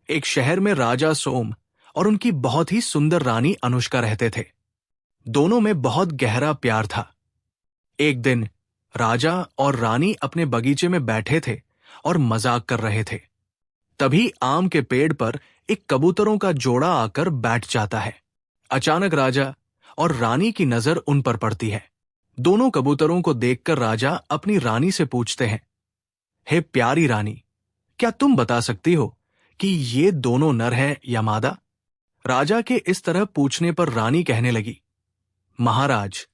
एक शहर में राजा सोम और उनकी बहुत ही सुंदर रानी अनुष्का रहते थे। दोनों में बहुत गहरा प्यार था। एक दिन राजा और रानी अपने बगीचे में बैठे थे और मजाक कर रहे थे। तभी आम के पेड़ पर एक कबूतरों का जोड़ा आकर बैठ जाता है। अचानक राजा और रानी की नजर उन पर पड़ती है। दोनों कबूतरों को देखकर राजा अपनी रानी से पूछते हैं, हे प्यारी रानी, क्या तुम बता सकती हो कि ये दोनों नर हैं या मादा? राजा के इस तरह पूछने पर रानी कहने लगी, महाराज,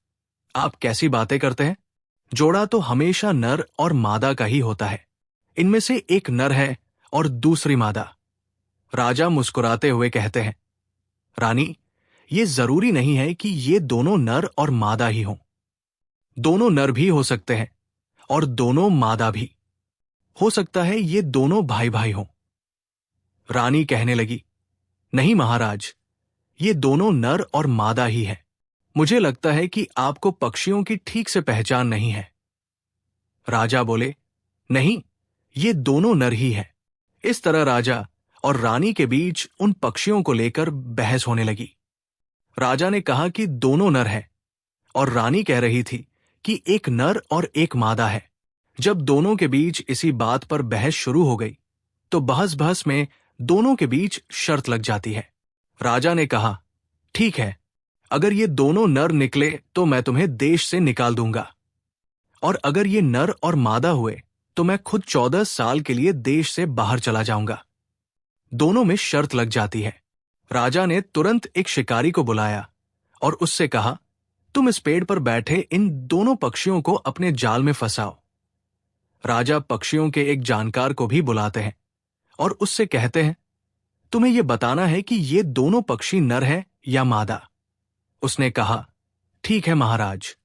आप कैसी बातें करते हैं? जोड़ा तो हमेशा नर और मादा का ही होता है। इनमें से एक नर है और दूसरी मादा। राजा मुस्कुराते हुए कहते हैं, रानी, ये जरूरी नहीं है कि ये दोनों नर और मादा ही हों। दोनों नर भी हो सकते हैं और दोनों मादा भी। हो सकता है ये दोनों भाई भाई हों। रानी कहने लगी, नहीं महाराज, ये दोनों नर और मादा ही हैं। मुझे लगता है कि आपको पक्षियों की ठीक से पहचान नहीं है। राजा बोले, नहीं, ये दोनों नर ही हैं। इस तरह राजा और रानी के बीच उन पक्षियों को लेकर बहस होने लगी। राजा ने कहा कि दोनों नर हैं और रानी कह रही थी कि एक नर और एक मादा है। जब दोनों के बीच इसी बात पर बहस शुरू हो गई तो बहस बहस में दोनों के बीच शर्त लग जाती है। राजा ने कहा, ठीक है, अगर ये दोनों नर निकले तो मैं तुम्हें देश से निकाल दूंगा, और अगर ये नर और मादा हुए तो मैं खुद 14 साल के लिए देश से बाहर चला जाऊंगा। दोनों में शर्त लग जाती है। राजा ने तुरंत एक शिकारी को बुलाया और उससे कहा, तुम इस पेड़ पर बैठे इन दोनों पक्षियों को अपने जाल में फंसाओ। राजा पक्षियों के एक जानकार को भी बुलाते हैं और उससे कहते हैं, तुम्हें यह बताना है कि ये दोनों पक्षी नर हैं या मादा। उसने कहा, ठीक है महाराज।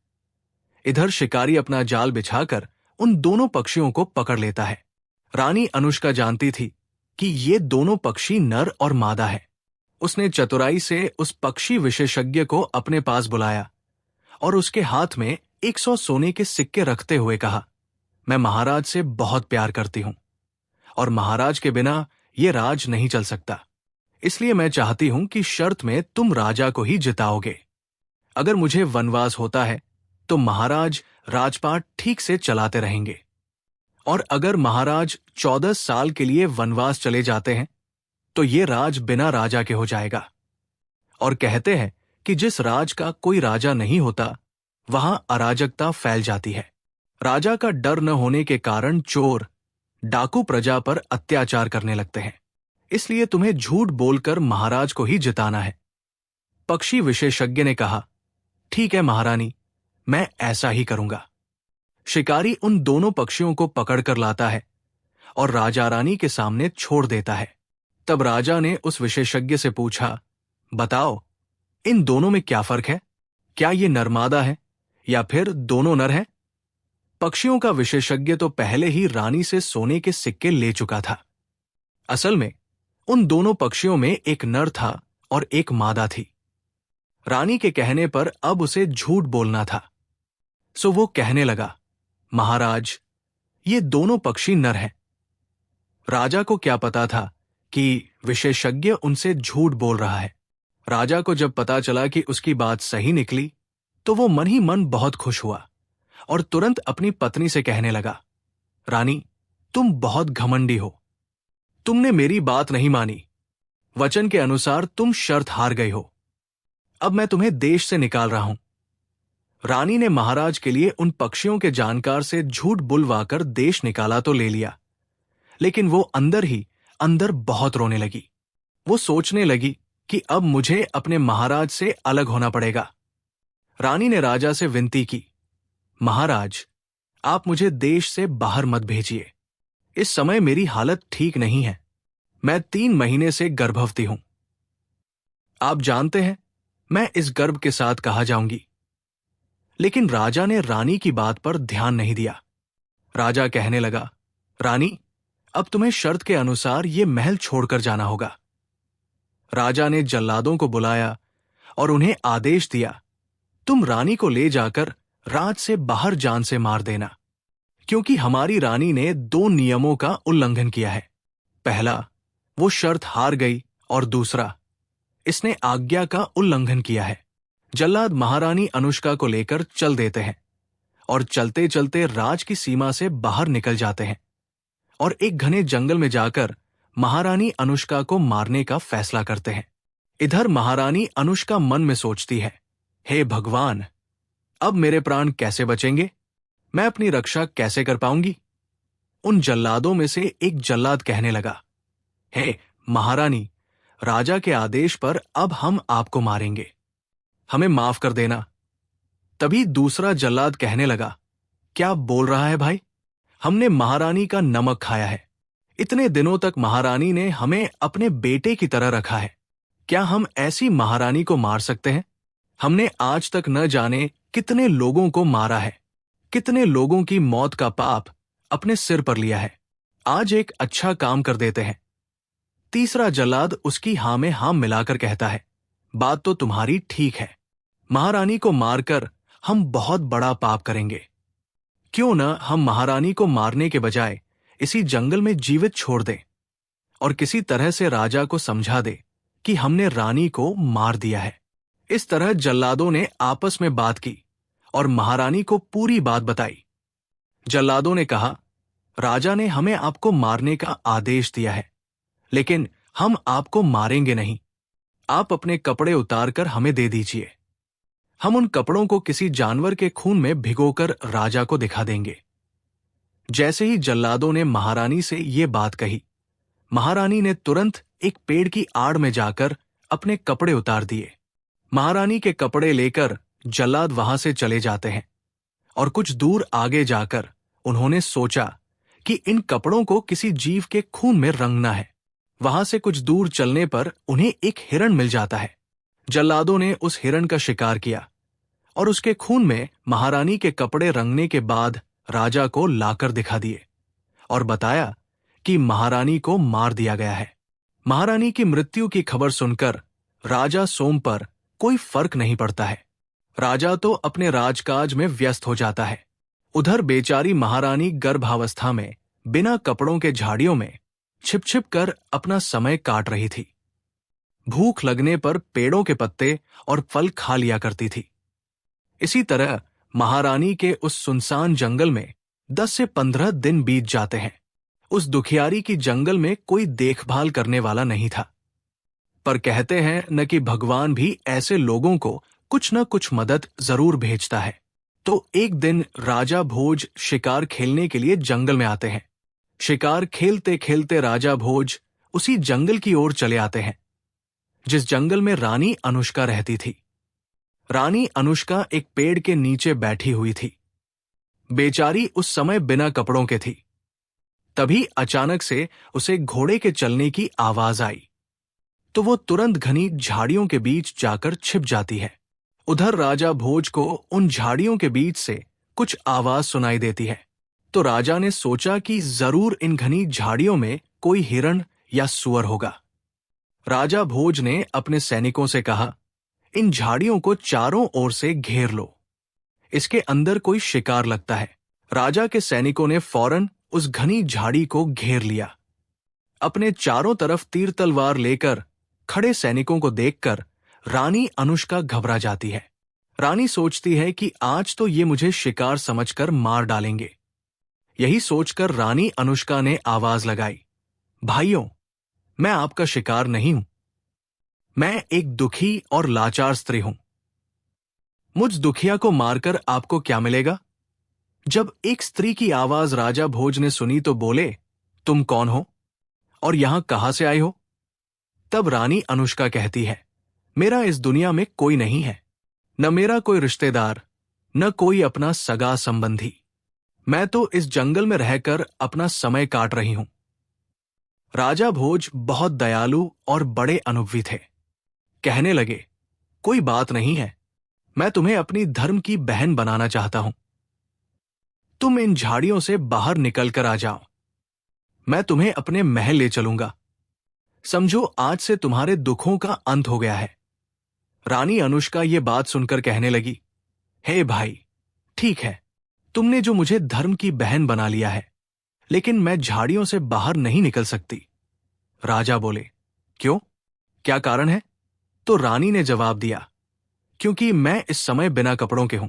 इधर शिकारी अपना जाल बिछाकर उन दोनों पक्षियों को पकड़ लेता है। रानी अनुष्का जानती थी कि ये दोनों पक्षी नर और मादा है। उसने चतुराई से उस पक्षी विशेषज्ञ को अपने पास बुलाया और उसके हाथ में 100 सोने के सिक्के रखते हुए कहा, मैं महाराज से बहुत प्यार करती हूं और महाराज के बिना यह राज नहीं चल सकता। इसलिए मैं चाहती हूं कि शर्त में तुम राजा को ही जिताओगे। अगर मुझे वनवास होता है तो महाराज राजपाट ठीक से चलाते रहेंगे, और अगर महाराज 14 साल के लिए वनवास चले जाते हैं तो ये राज बिना राजा के हो जाएगा। और कहते हैं कि जिस राज का कोई राजा नहीं होता वहां अराजकता फैल जाती है। राजा का डर न होने के कारण चोर डाकू प्रजा पर अत्याचार करने लगते हैं। इसलिए तुम्हें झूठ बोलकर महाराज को ही जिताना है। पक्षी विशेषज्ञ ने कहा, ठीक है महारानी, मैं ऐसा ही करूंगा। शिकारी उन दोनों पक्षियों को पकड़कर लाता है और राजा रानी के सामने छोड़ देता है। तब राजा ने उस विशेषज्ञ से पूछा, बताओ, इन दोनों में क्या फर्क है? क्या ये नरमादा है या फिर दोनों नर हैं? पक्षियों का विशेषज्ञ तो पहले ही रानी से सोने के सिक्के ले चुका था। असल में उन दोनों पक्षियों में एक नर था और एक मादा थी। रानी के कहने पर अब उसे झूठ बोलना था, सो वो कहने लगा, महाराज, ये दोनों पक्षी नर हैं। राजा को क्या पता था कि विशेषज्ञ उनसे झूठ बोल रहा है। राजा को जब पता चला कि उसकी बात सही निकली तो वो मन ही मन बहुत खुश हुआ और तुरंत अपनी पत्नी से कहने लगा, रानी, तुम बहुत घमंडी हो। तुमने मेरी बात नहीं मानी। वचन के अनुसार तुम शर्त हार गई हो। अब मैं तुम्हें देश से निकाल रहा हूं। रानी ने महाराज के लिए उन पक्षियों के जानकार से झूठ बुलवाकर देश निकाला तो ले लिया, लेकिन वो अंदर ही अंदर बहुत रोने लगी। वो सोचने लगी कि अब मुझे अपने महाराज से अलग होना पड़ेगा। रानी ने राजा से विनती की, महाराज, आप मुझे देश से बाहर मत भेजिए। इस समय मेरी हालत ठीक नहीं है। मैं 3 महीने से गर्भवती हूं। आप जानते हैं मैं इस गर्भ के साथ कहां जाऊंगी। लेकिन राजा ने रानी की बात पर ध्यान नहीं दिया। राजा कहने लगा, रानी, अब तुम्हें शर्त के अनुसार ये महल छोड़कर जाना होगा। राजा ने जल्लादों को बुलाया और उन्हें आदेश दिया, तुम रानी को ले जाकर राज से बाहर जान से मार देना, क्योंकि हमारी रानी ने 2 नियमों का उल्लंघन किया है। पहला, वो शर्त हार गई, और दूसरा, इसने आज्ञा का उल्लंघन किया है। जल्लाद महारानी अनुष्का को लेकर चल देते हैं और चलते चलते राज की सीमा से बाहर निकल जाते हैं और एक घने जंगल में जाकर महारानी अनुष्का को मारने का फैसला करते हैं। इधर महारानी अनुष्का मन में सोचती है, हे भगवान, अब मेरे प्राण कैसे बचेंगे? मैं अपनी रक्षा कैसे कर पाऊंगी? उन जल्लादों में से एक जल्लाद कहने लगा, हे महारानी, राजा के आदेश पर अब हम आपको मारेंगे, हमें माफ कर देना। तभी दूसरा जल्लाद कहने लगा, क्या बोल रहा है भाई? हमने महारानी का नमक खाया है। इतने दिनों तक महारानी ने हमें अपने बेटे की तरह रखा है। क्या हम ऐसी महारानी को मार सकते हैं? हमने आज तक न जाने कितने लोगों को मारा है, कितने लोगों की मौत का पाप अपने सिर पर लिया है। आज एक अच्छा काम कर देते हैं। तीसरा जल्लाद उसकी हां में हां मिलाकर कहता है, बात तो तुम्हारी ठीक है, महारानी को मारकर हम बहुत बड़ा पाप करेंगे। क्यों न हम महारानी को मारने के बजाय इसी जंगल में जीवित छोड़ दें और किसी तरह से राजा को समझा दे कि हमने रानी को मार दिया है। इस तरह जल्लादों ने आपस में बात की और महारानी को पूरी बात बताई। जल्लादों ने कहा, राजा ने हमें आपको मारने का आदेश दिया है, लेकिन हम आपको मारेंगे नहीं। आप अपने कपड़े उतारकर हमें दे दीजिए। हम उन कपड़ों को किसी जानवर के खून में भिगोकर राजा को दिखा देंगे। जैसे ही जल्लादों ने महारानी से ये बात कही, महारानी ने तुरंत एक पेड़ की आड़ में जाकर अपने कपड़े उतार दिए। महारानी के कपड़े लेकर जल्लाद वहां से चले जाते हैं और कुछ दूर आगे जाकर उन्होंने सोचा कि इन कपड़ों को किसी जीव के खून में रंगना है। वहां से कुछ दूर चलने पर उन्हें एक हिरण मिल जाता है। जल्लादों ने उस हिरण का शिकार किया और उसके खून में महारानी के कपड़े रंगने के बाद राजा को लाकर दिखा दिए और बताया कि महारानी को मार दिया गया है। महारानी की मृत्यु की खबर सुनकर राजा सोम पर कोई फर्क नहीं पड़ता है। राजा तो अपने राजकाज में व्यस्त हो जाता है। उधर बेचारी महारानी गर्भावस्था में बिना कपड़ों के झाड़ियों में छिप छिप कर अपना समय काट रही थी। भूख लगने पर पेड़ों के पत्ते और फल खा लिया करती थी। इसी तरह महारानी के उस सुनसान जंगल में 10 से 15 दिन बीत जाते हैं। उस दुखियारी की जंगल में कोई देखभाल करने वाला नहीं था। पर कहते हैं न कि भगवान भी ऐसे लोगों को कुछ न कुछ मदद जरूर भेजता है। तो एक दिन राजा भोज शिकार खेलने के लिए जंगल में आते हैं। शिकार खेलते खेलते राजा भोज उसी जंगल की ओर चले आते हैं जिस जंगल में रानी अनुष्का रहती थी। रानी अनुष्का एक पेड़ के नीचे बैठी हुई थी। बेचारी उस समय बिना कपड़ों के थी। तभी अचानक से उसे घोड़े के चलने की आवाज आई, तो वो तुरंत घनी झाड़ियों के बीच जाकर छिप जाती है। उधर राजा भोज को उन झाड़ियों के बीच से कुछ आवाज सुनाई देती है। तो राजा ने सोचा कि जरूर इन घनी झाड़ियों में कोई हिरण या सूअर होगा। राजा भोज ने अपने सैनिकों से कहा, इन झाड़ियों को चारों ओर से घेर लो, इसके अंदर कोई शिकार लगता है। राजा के सैनिकों ने फौरन उस घनी झाड़ी को घेर लिया। अपने चारों तरफ तीर तलवार लेकर खड़े सैनिकों को देखकर रानी अनुष्का घबरा जाती है। रानी सोचती है कि आज तो ये मुझे शिकार समझकर मार डालेंगे। यही सोचकर रानी अनुष्का ने आवाज लगाई, भाइयों, मैं आपका शिकार नहीं हूं। मैं एक दुखी और लाचार स्त्री हूं। मुझ दुखिया को मारकर आपको क्या मिलेगा? जब एक स्त्री की आवाज राजा भोज ने सुनी तो बोले, तुम कौन हो और यहां कहां से आए हो? तब रानी अनुष्का कहती है, मेरा इस दुनिया में कोई नहीं है, न मेरा कोई रिश्तेदार, न कोई अपना सगा संबंधी। मैं तो इस जंगल में रहकर अपना समय काट रही हूं। राजा भोज बहुत दयालु और बड़े अनुभवी थे। कहने लगे, कोई बात नहीं है, मैं तुम्हें अपनी धर्म की बहन बनाना चाहता हूं। तुम इन झाड़ियों से बाहर निकलकर आ जाओ। मैं तुम्हें अपने महल ले चलूंगा। समझो आज से तुम्हारे दुखों का अंत हो गया है। रानी अनुष्का ये बात सुनकर कहने लगी, हे भाई, ठीक है, तुमने जो मुझे धर्म की बहन बना लिया है, लेकिन मैं झाड़ियों से बाहर नहीं निकल सकती। राजा बोले, क्यों, क्या कारण है? तो रानी ने जवाब दिया, क्योंकि मैं इस समय बिना कपड़ों के हूं।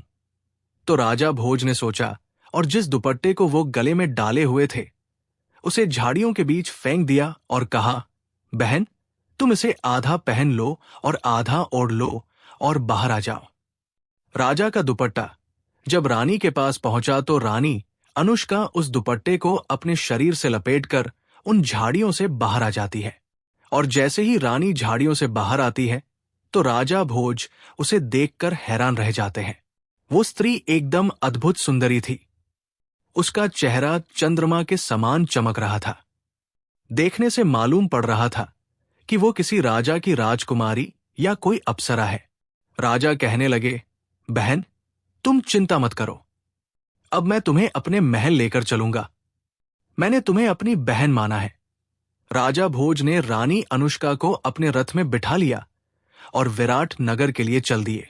तो राजा भोज ने सोचा और जिस दुपट्टे को वो गले में डाले हुए थे उसे झाड़ियों के बीच फेंक दिया और कहा, बहन, तुम इसे आधा पहन लो और आधा ओढ़ लो और बाहर आ जाओ। राजा का दुपट्टा जब रानी के पास पहुंचा तो रानी अनुष्का उस दुपट्टे को अपने शरीर से लपेटकर उन झाड़ियों से बाहर आ जाती है। और जैसे ही रानी झाड़ियों से बाहर आती है तो राजा भोज उसे देखकर हैरान रह जाते हैं। वो स्त्री एकदम अद्भुत सुंदरी थी। उसका चेहरा चंद्रमा के समान चमक रहा था। देखने से मालूम पड़ रहा था कि वो किसी राजा की राजकुमारी या कोई अप्सरा है। राजा कहने लगे, बहन, तुम चिंता मत करो, अब मैं तुम्हें अपने महल लेकर चलूंगा। मैंने तुम्हें अपनी बहन माना है। राजा भोज ने रानी अनुष्का को अपने रथ में बिठा लिया और विराट नगर के लिए चल दिए।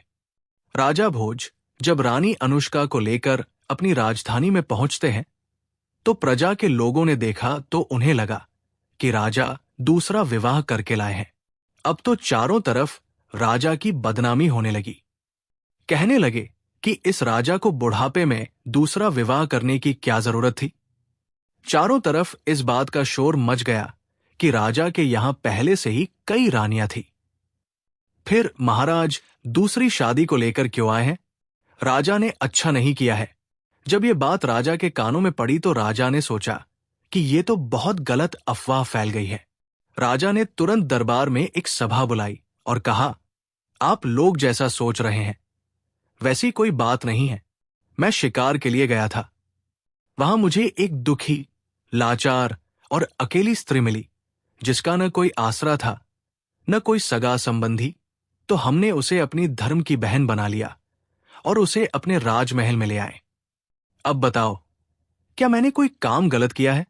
राजा भोज जब रानी अनुष्का को लेकर अपनी राजधानी में पहुंचते हैं तो प्रजा के लोगों ने देखा तो उन्हें लगा कि राजा दूसरा विवाह करके लाए हैं। अब तो चारों तरफ राजा की बदनामी होने लगी। कहने लगे कि इस राजा को बुढ़ापे में दूसरा विवाह करने की क्या जरूरत थी। चारों तरफ इस बात का शोर मच गया कि राजा के यहां पहले से ही कई रानियां थी। फिर महाराज दूसरी शादी को लेकर क्यों आए हैं? राजा ने अच्छा नहीं किया है। जब ये बात राजा के कानों में पड़ी तो राजा ने सोचा कि ये तो बहुत गलत अफवाह फैल गई है। राजा ने तुरंत दरबार में एक सभा बुलाई और कहा, आप लोग जैसा सोच रहे हैं वैसी कोई बात नहीं है। मैं शिकार के लिए गया था। वहां मुझे एक दुखी, लाचार और अकेली स्त्री मिली जिसका न कोई आसरा था न कोई सगा संबंधी। तो हमने उसे अपनी धर्म की बहन बना लिया और उसे अपने राजमहल में ले आए। अब बताओ, क्या मैंने कोई काम गलत किया है?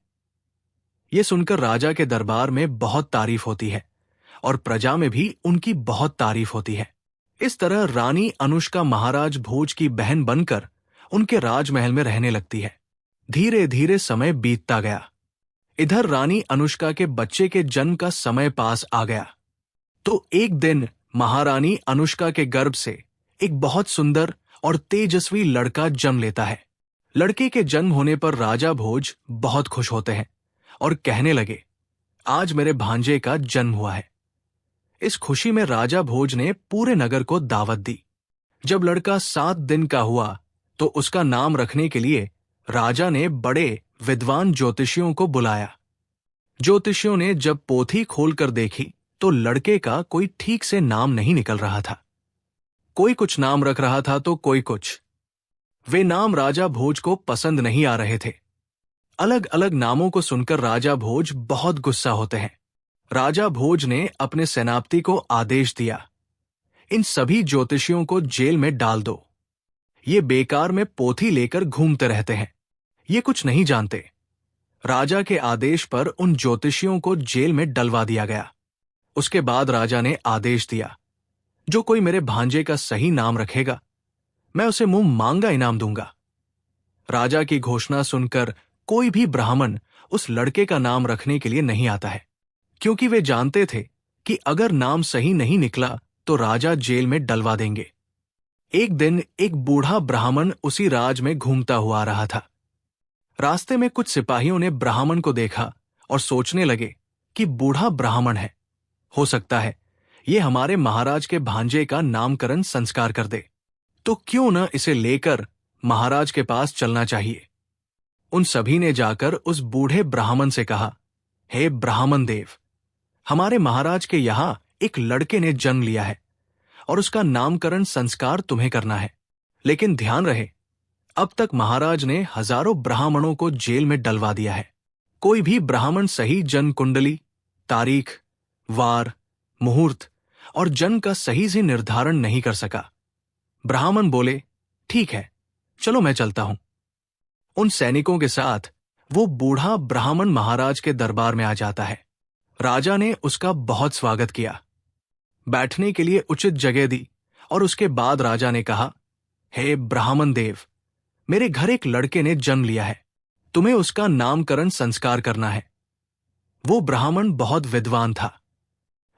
यह सुनकर राजा के दरबार में बहुत तारीफ होती है और प्रजा में भी उनकी बहुत तारीफ होती है। इस तरह रानी अनुष्का महाराज भोज की बहन बनकर उनके राजमहल में रहने लगती है। धीरे धीरे समय बीतता गया। इधर रानी अनुष्का के बच्चे के जन्म का समय पास आ गया। तो एक दिन महारानी अनुष्का के गर्भ से एक बहुत सुंदर और तेजस्वी लड़का जन्म लेता है। लड़के के जन्म होने पर राजा भोज बहुत खुश होते हैं और कहने लगे, आज मेरे भांजे का जन्म हुआ है। इस खुशी में राजा भोज ने पूरे नगर को दावत दी। जब लड़का 7 दिन का हुआ तो उसका नाम रखने के लिए राजा ने बड़े विद्वान ज्योतिषियों को बुलाया। ज्योतिषियों ने जब पोथी खोलकर देखी तो लड़के का कोई ठीक से नाम नहीं निकल रहा था। कोई कुछ नाम रख रहा था तो कोई कुछ। वे नाम राजा भोज को पसंद नहीं आ रहे थे। अलग अलग नामों को सुनकर राजा भोज बहुत गुस्सा होते हैं। राजा भोज ने अपने सेनापति को आदेश दिया, इन सभी ज्योतिषियों को जेल में डाल दो। ये बेकार में पोथी लेकर घूमते रहते हैं, ये कुछ नहीं जानते। राजा के आदेश पर उन ज्योतिषियों को जेल में डलवा दिया गया। उसके बाद राजा ने आदेश दिया, जो कोई मेरे भांजे का सही नाम रखेगा मैं उसे मुंह मांगा इनाम दूंगा। राजा की घोषणा सुनकर कोई भी ब्राह्मण उस लड़के का नाम रखने के लिए नहीं आता है, क्योंकि वे जानते थे कि अगर नाम सही नहीं निकला तो राजा जेल में डलवा देंगे। एक दिन एक बूढ़ा ब्राह्मण उसी राज में घूमता हुआ आ रहा था। रास्ते में कुछ सिपाहियों ने ब्राह्मण को देखा और सोचने लगे कि बूढ़ा ब्राह्मण है, हो सकता है ये हमारे महाराज के भांजे का नामकरण संस्कार कर दे, तो क्यों न इसे लेकर महाराज के पास चलना चाहिए। उन सभी ने जाकर उस बूढ़े ब्राह्मण से कहा, हे ब्राह्मण देव, हमारे महाराज के यहां एक लड़के ने जन्म लिया है और उसका नामकरण संस्कार तुम्हें करना है। लेकिन ध्यान रहे, अब तक महाराज ने हजारों ब्राह्मणों को जेल में डलवा दिया है। कोई भी ब्राह्मण सही जन्म कुंडली, तारीख, वार, मुहूर्त और जन्म का सही से निर्धारण नहीं कर सका। ब्राह्मण बोले, ठीक है, चलो मैं चलता हूं। उन सैनिकों के साथ वो बूढ़ा ब्राह्मण महाराज के दरबार में आ जाता है। राजा ने उसका बहुत स्वागत किया, बैठने के लिए उचित जगह दी और उसके बाद राजा ने कहा, हे ब्राह्मण देव, मेरे घर एक लड़के ने जन्म लिया है, तुम्हें उसका नामकरण संस्कार करना है। वो ब्राह्मण बहुत विद्वान था।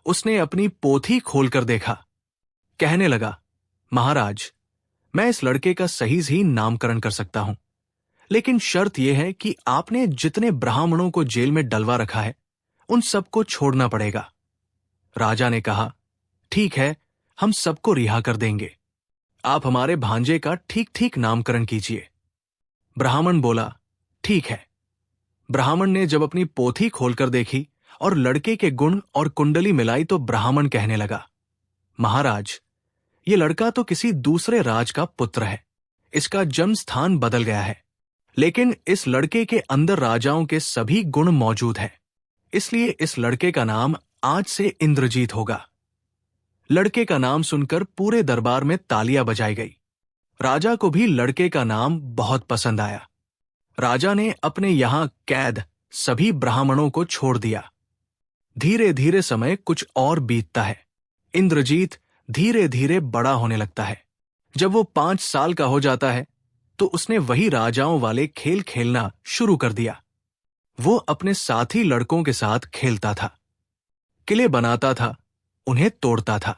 उसने अपनी पोथी खोलकर देखा। कहने लगा, महाराज, मैं इस लड़के का सही नामकरण कर सकता हूं, लेकिन शर्त यह है कि आपने जितने ब्राह्मणों को जेल में डलवा रखा है उन सबको छोड़ना पड़ेगा। राजा ने कहा, ठीक है, हम सबको रिहा कर देंगे। आप हमारे भांजे का ठीक ठीक नामकरण कीजिए। ब्राह्मण बोला, ठीक है। ब्राह्मण ने जब अपनी पोथी खोलकर देखी और लड़के के गुण और कुंडली मिलाई तो ब्राह्मण कहने लगा, महाराज, ये लड़का तो किसी दूसरे राज का पुत्र है। इसका जन्म स्थान बदल गया है, लेकिन इस लड़के के अंदर राजाओं के सभी गुण मौजूद हैं। इसलिए इस लड़के का नाम आज से इंद्रजीत होगा। लड़के का नाम सुनकर पूरे दरबार में तालियां बजाई गई। राजा को भी लड़के का नाम बहुत पसंद आया। राजा ने अपने यहां कैद सभी ब्राह्मणों को छोड़ दिया। धीरे धीरे समय कुछ और बीतता है। इंद्रजीत धीरे धीरे बड़ा होने लगता है। जब वो 5 साल का हो जाता है तो उसने वही राजाओं वाले खेल खेलना शुरू कर दिया। वो अपने साथी लड़कों के साथ खेलता था, किले बनाता था, उन्हें तोड़ता था।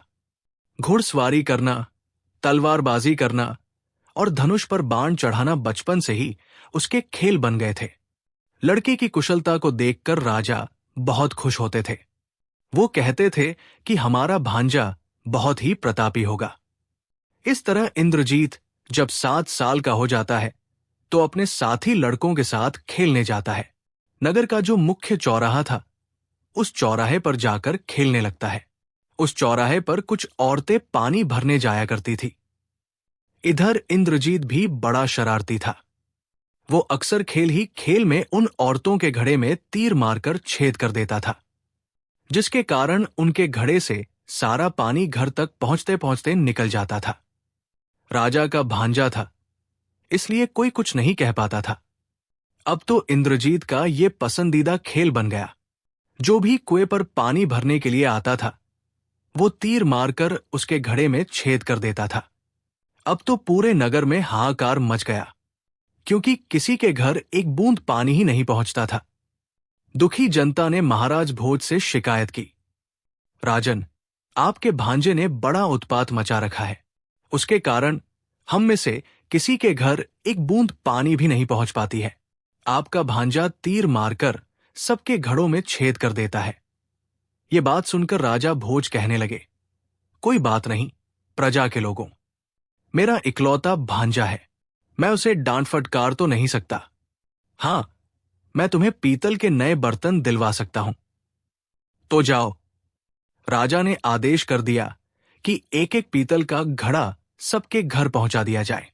घुड़सवारी करना, तलवारबाजी करना और धनुष पर बाण चढ़ाना बचपन से ही उसके खेल बन गए थे। लड़के की कुशलता को देखकर राजा बहुत खुश होते थे। वो कहते थे कि हमारा भांजा बहुत ही प्रतापी होगा। इस तरह इंद्रजीत जब 7 साल का हो जाता है तो अपने साथी लड़कों के साथ खेलने जाता है। नगर का जो मुख्य चौराहा था, उस चौराहे पर जाकर खेलने लगता है। उस चौराहे पर कुछ औरतें पानी भरने जाया करती थी। इधर इंद्रजीत भी बड़ा शरारती था। वो अक्सर खेल ही खेल में उन औरतों के घड़े में तीर मारकर छेद कर देता था, जिसके कारण उनके घड़े से सारा पानी घर तक पहुंचते पहुंचते निकल जाता था। राजा का भांजा था, इसलिए कोई कुछ नहीं कह पाता था। अब तो इंद्रजीत का ये पसंदीदा खेल बन गया। जो भी कुएं पर पानी भरने के लिए आता था, वो तीर मारकर उसके घड़े में छेद कर देता था। अब तो पूरे नगर में हाहाकार मच गया, क्योंकि किसी के घर एक बूंद पानी ही नहीं पहुंचता था। दुखी जनता ने महाराज भोज से शिकायत की, राजन, आपके भांजे ने बड़ा उत्पात मचा रखा है। उसके कारण हम में से किसी के घर एक बूंद पानी भी नहीं पहुंच पाती है। आपका भांजा तीर मारकर सबके घड़ों में छेद कर देता है। ये बात सुनकर राजा भोज कहने लगे, कोई बात नहीं प्रजा के लोगों, मेरा इकलौता भांजा है, मैं उसे डांट फटकार तो नहीं सकता। हां, मैं तुम्हें पीतल के नए बर्तन दिलवा सकता हूं। तो जाओ। राजा ने आदेश कर दिया कि एक एक पीतल का घड़ा सबके घर पहुंचा दिया जाए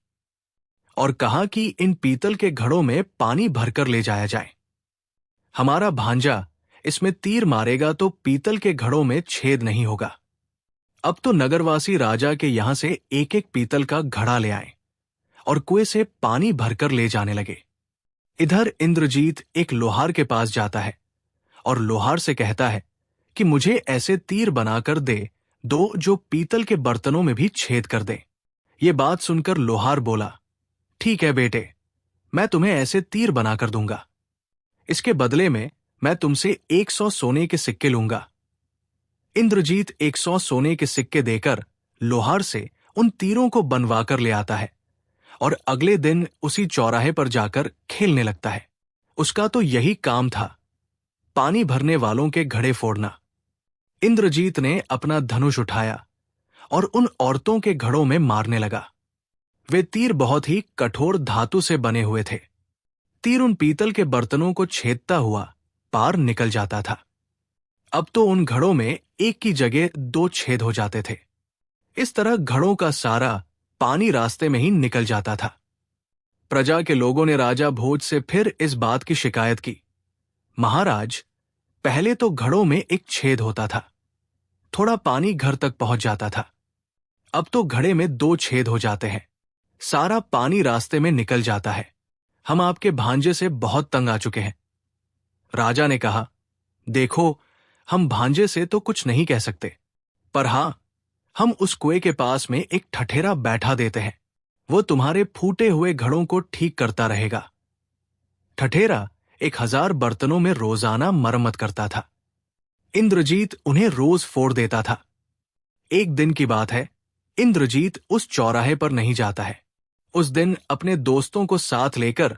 और कहा कि इन पीतल के घड़ों में पानी भरकर ले जाया जाए। हमारा भांजा इसमें तीर मारेगा तो पीतल के घड़ों में छेद नहीं होगा। अब तो नगरवासी राजा के यहां से एक एक पीतल का घड़ा ले आए और कुएं से पानी भरकर ले जाने लगे। इधर इंद्रजीत एक लोहार के पास जाता है और लोहार से कहता है कि मुझे ऐसे तीर बनाकर दे दो जो पीतल के बर्तनों में भी छेद कर दे। ये बात सुनकर लोहार बोला, ठीक है बेटे, मैं तुम्हें ऐसे तीर बनाकर दूंगा। इसके बदले में मैं तुमसे 100 सोने के सिक्के लूंगा। इंद्रजीत 100 सोने के सिक्के देकर लोहार से उन तीरों को बनवाकर ले आता है और अगले दिन उसी चौराहे पर जाकर खेलने लगता है। उसका तो यही काम था, पानी भरने वालों के घड़े फोड़ना। इंद्रजीत ने अपना धनुष उठाया और उन औरतों के घड़ों में मारने लगा। वे तीर बहुत ही कठोर धातु से बने हुए थे। तीर उन पीतल के बर्तनों को छेदता हुआ पार निकल जाता था। अब तो उन घड़ों में एक की जगह 2 छेद हो जाते थे। इस तरह घड़ों का सारा पानी रास्ते में ही निकल जाता था। प्रजा के लोगों ने राजा भोज से फिर इस बात की शिकायत की, महाराज, पहले तो घड़ों में एक छेद होता था, थोड़ा पानी घर तक पहुंच जाता था। अब तो घड़े में 2 छेद हो जाते हैं, सारा पानी रास्ते में निकल जाता है। हम आपके भांजे से बहुत तंग आ चुके हैं। राजा ने कहा, देखो, हम भांजे से तो कुछ नहीं कह सकते, पर हां, हम उस कुएं के पास में एक ठठेरा बैठा देते हैं। वो तुम्हारे फूटे हुए घड़ों को ठीक करता रहेगा। ठठेरा 1000 बर्तनों में रोजाना मरम्मत करता था। इंद्रजीत उन्हें रोज फोड़ देता था। एक दिन की बात है, इंद्रजीत उस चौराहे पर नहीं जाता है। उस दिन अपने दोस्तों को साथ लेकर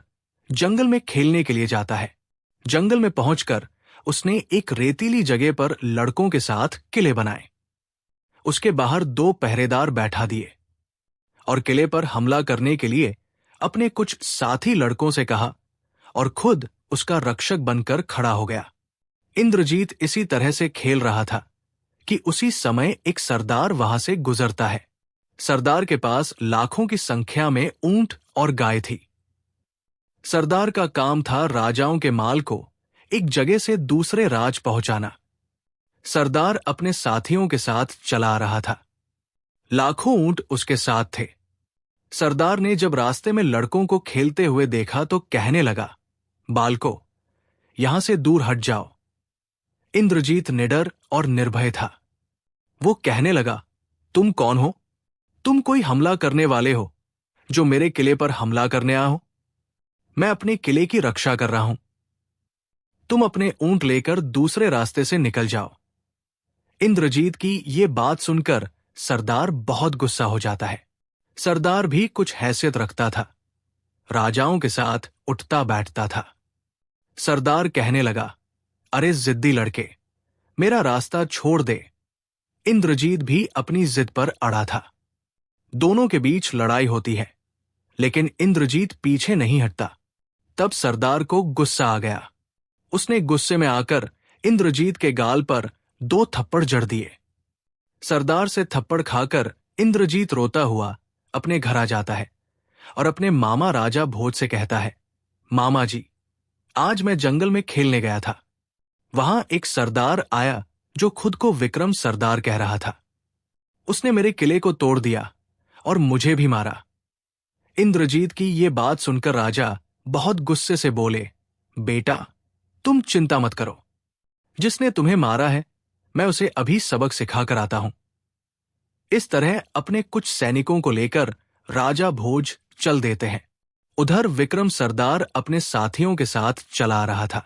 जंगल में खेलने के लिए जाता है। जंगल में पहुंचकर उसने एक रेतीली जगह पर लड़कों के साथ किले बनाए। उसके बाहर 2 पहरेदार बैठा दिए और किले पर हमला करने के लिए अपने कुछ साथी लड़कों से कहा और खुद उसका रक्षक बनकर खड़ा हो गया। इंद्रजीत इसी तरह से खेल रहा था कि उसी समय एक सरदार वहां से गुजरता है। सरदार के पास लाखों की संख्या में ऊंट और गाय थी। सरदार का काम था राजाओं के माल को एक जगह से दूसरे राज पहुंचाना। सरदार अपने साथियों के साथ चला आ रहा था। लाखों ऊंट उसके साथ थे। सरदार ने जब रास्ते में लड़कों को खेलते हुए देखा तो कहने लगा, बालकों, यहां से दूर हट जाओ। इंद्रजीत निडर और निर्भय था। वो कहने लगा, तुम कौन हो? तुम कोई हमला करने वाले हो जो मेरे किले पर हमला करने आए हो? मैं अपने किले की रक्षा कर रहा हूं। तुम अपने ऊंट लेकर दूसरे रास्ते से निकल जाओ। इंद्रजीत की ये बात सुनकर सरदार बहुत गुस्सा हो जाता है। सरदार भी कुछ हैसियत रखता था। राजाओं के साथ उठता बैठता था। सरदार कहने लगा, अरे जिद्दी लड़के, मेरा रास्ता छोड़ दे। इंद्रजीत भी अपनी जिद पर अड़ा था। दोनों के बीच लड़ाई होती है, लेकिन इंद्रजीत पीछे नहीं हटता। तब सरदार को गुस्सा आ गया। उसने गुस्से में आकर इंद्रजीत के गाल पर 2 थप्पड़ जड़ दिए। सरदार से थप्पड़ खाकर इंद्रजीत रोता हुआ अपने घर आ जाता है और अपने मामा राजा भोज से कहता है, मामा जी, आज मैं जंगल में खेलने गया था। वहां एक सरदार आया जो खुद को विक्रम सरदार कह रहा था। उसने मेरे किले को तोड़ दिया और मुझे भी मारा। इंद्रजीत की ये बात सुनकर राजा बहुत गुस्से से बोले, बेटा, तुम चिंता मत करो। जिसने तुम्हें मारा है, मैं उसे अभी सबक सिखा कर आता हूं। इस तरह अपने कुछ सैनिकों को लेकर राजा भोज चल देते हैं। उधर विक्रम सरदार अपने साथियों के साथ चला आ रहा था।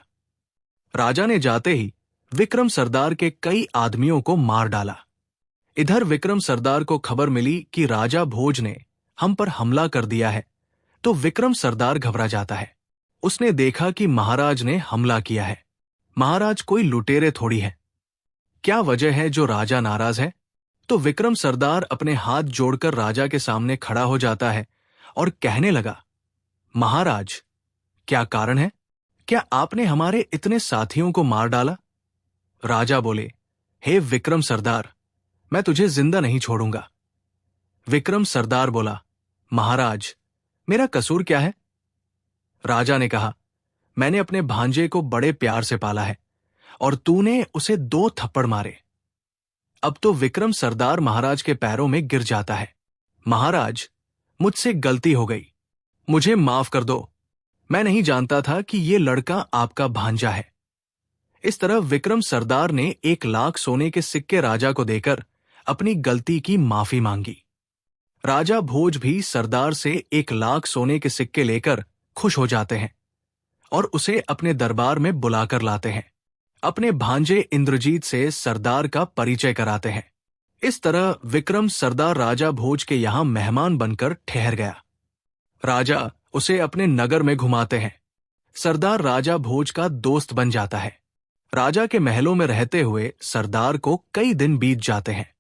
राजा ने जाते ही विक्रम सरदार के कई आदमियों को मार डाला। इधर विक्रम सरदार को खबर मिली कि राजा भोज ने हम पर हमला कर दिया है, तो विक्रम सरदार घबरा जाता है। उसने देखा कि महाराज ने हमला किया है। महाराज कोई लुटेरे थोड़ी है। क्या वजह है जो राजा नाराज है? तो विक्रम सरदार अपने हाथ जोड़कर राजा के सामने खड़ा हो जाता है और कहने लगा, महाराज, क्या कारण है? क्या आपने हमारे इतने साथियों को मार डाला? राजा बोले, हे विक्रम सरदार, मैं तुझे जिंदा नहीं छोड़ूंगा। विक्रम सरदार बोला, महाराज, मेरा कसूर क्या है? राजा ने कहा, मैंने अपने भांजे को बड़े प्यार से पाला है और तूने उसे 2 थप्पड़ मारे। अब तो विक्रम सरदार महाराज के पैरों में गिर जाता है। महाराज, मुझसे गलती हो गई, मुझे माफ कर दो। मैं नहीं जानता था कि ये लड़का आपका भांजा है। इस तरह विक्रम सरदार ने 1 लाख सोने के सिक्के राजा को देकर अपनी गलती की माफी मांगी। राजा भोज भी सरदार से 1 लाख सोने के सिक्के लेकर खुश हो जाते हैं और उसे अपने दरबार में बुलाकर लाते हैं। अपने भांजे इंद्रजीत से सरदार का परिचय कराते हैं। इस तरह विक्रम सरदार राजा भोज के यहां मेहमान बनकर ठहर गया। राजा उसे अपने नगर में घुमाते हैं। सरदार राजा भोज का दोस्त बन जाता है। राजा के महलों में रहते हुए सरदार को कई दिन बीत जाते हैं।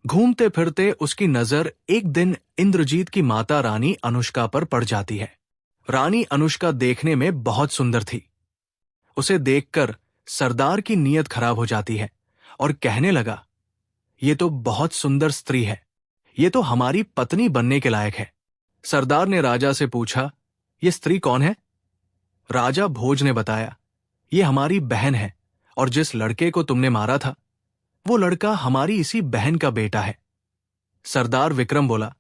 घूमते फिरते उसकी नजर एक दिन इंद्रजीत की माता रानी अनुष्का पर पड़ जाती है। रानी अनुष्का देखने में बहुत सुंदर थी। उसे देखकर सरदार की नीयत खराब हो जाती है और कहने लगा, ये तो बहुत सुंदर स्त्री है, ये तो हमारी पत्नी बनने के लायक है। सरदार ने राजा से पूछा, ये स्त्री कौन है? राजा भोज ने बताया, ये हमारी बहन है और जिस लड़के को तुमने मारा था, वो लड़का हमारी इसी बहन का बेटा है। सरदार विक्रम बोला,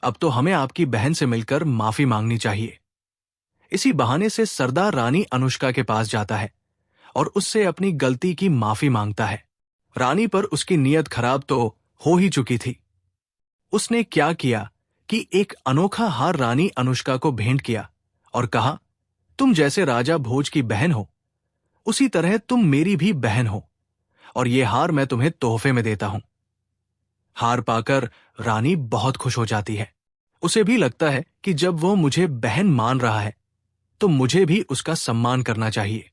अब तो हमें आपकी बहन से मिलकर माफी मांगनी चाहिए। इसी बहाने से सरदार रानी अनुष्का के पास जाता है और उससे अपनी गलती की माफी मांगता है। रानी पर उसकी नीयत खराब तो हो ही चुकी थी। उसने क्या किया कि एक अनोखा हार रानी अनुष्का को भेंट किया और कहा, तुम जैसे राजा भोज की बहन हो, उसी तरह तुम मेरी भी बहन हो, और ये हार मैं तुम्हें तोहफे में देता हूं। हार पाकर रानी बहुत खुश हो जाती है। उसे भी लगता है कि जब वो मुझे बहन मान रहा है तो मुझे भी उसका सम्मान करना चाहिए।